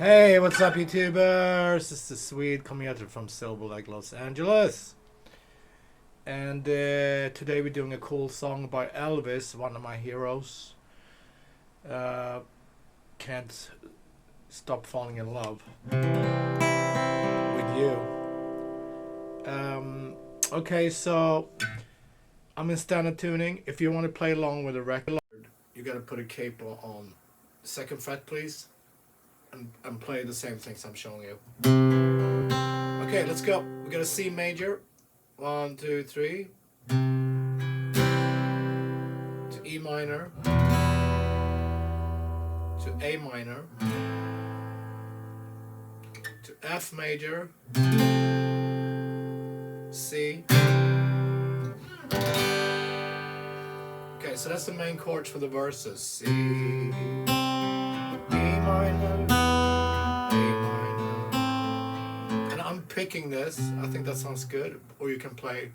Hey, what's up, YouTubers? This is Swede coming at you from Silver Lake, Los Angeles. And today we're doing a cool song by Elvis, one of my heroes. Uh, can't stop falling in love with you. Okay, so I'm in standard tuning. If you want to play along with the record, you gotta put a capo on the second fret, please. And play the same things I'm showing you. Okay, let's go. We got a C major. 1, 2, 3. To E minor. To A minor. To F major. C. Okay, so that's the main chords for the verses. C. E minor. I'm picking this. I think that sounds good. Or you can play.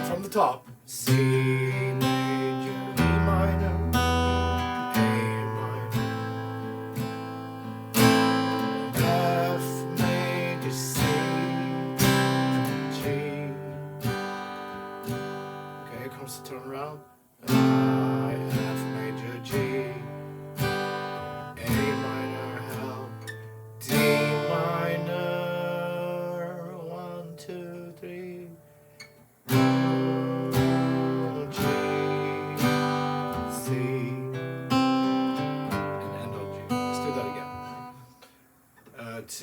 From the top. C major, E minor, A minor, F major, C. To turn around. I, F major, G, A minor, L, D minor, 1, 2, 3, G, C, and end on G. Let's do that again. T.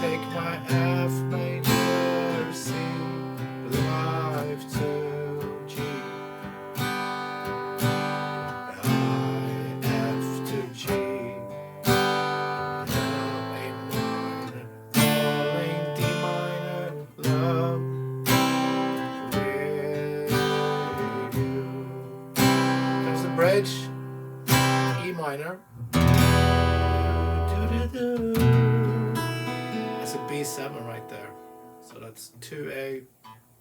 Take my F major, C, live to G, I, F to G, A minor, falling D minor, love with you. There's the bridge, E minor. It's a B7 right there. So that's 2A,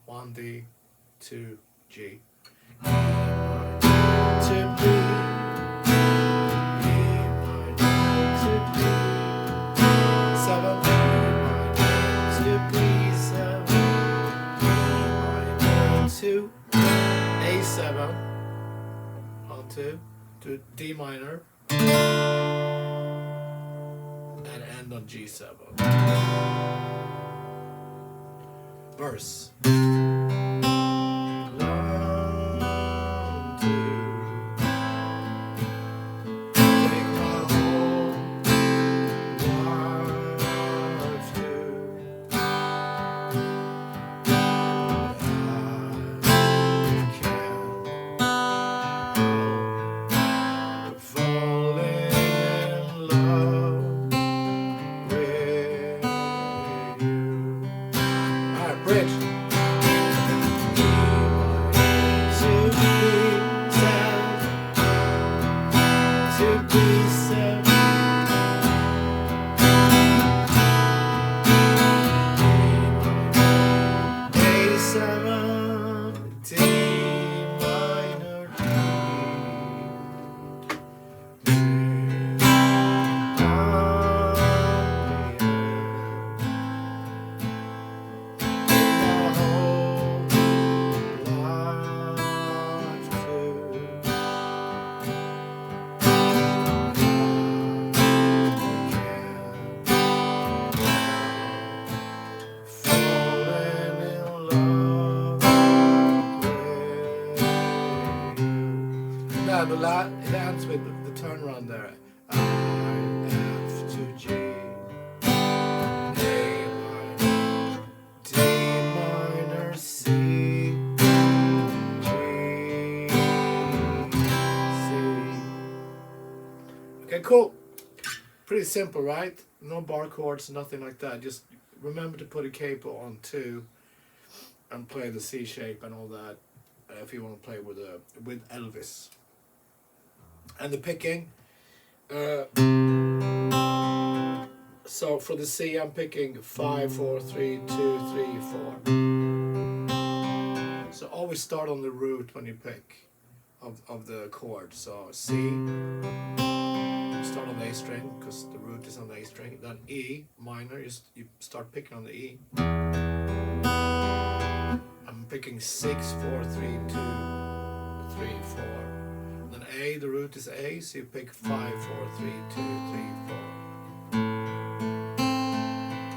1D, 2G. E minor to B, E minor to B, 7, E minor to B7, E minor to A7, on 2, to D minor, and end on G7. Verse. Bridge. It ends with the turnaround there. I, F to G, A minor, D minor, C, G, C. Okay, cool. Pretty simple, right? No bar chords, nothing like that. Just remember to put a capo on 2 and play the C shape and all that. if you want to play with Elvis. And the picking. So for the C, I'm picking 5, 4, 3, 2, 3, 4. So always start on the root when you pick of the chord. So C, start on the A string because the root is on the A string. Then E minor, you start picking on the E. I'm picking 6, 4, 3, 2, 3, 4. Then A, the root is A, so you pick 5, 4, 3, 2, 3, 4.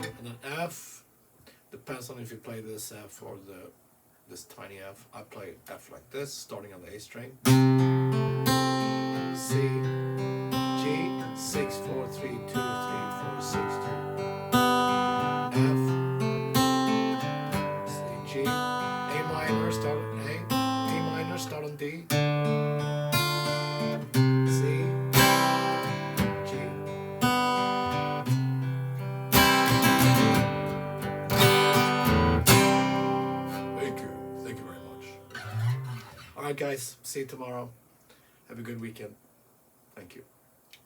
And then F, depends on if you play this F or this tiny F. I play F like this, starting on the A string. C, G, 6, 4, 3, 2, 3, 4, 6, 2. F, C, G, A minor, start on A, A minor, start on D. Alright guys, see you tomorrow. Have a good weekend. Thank you.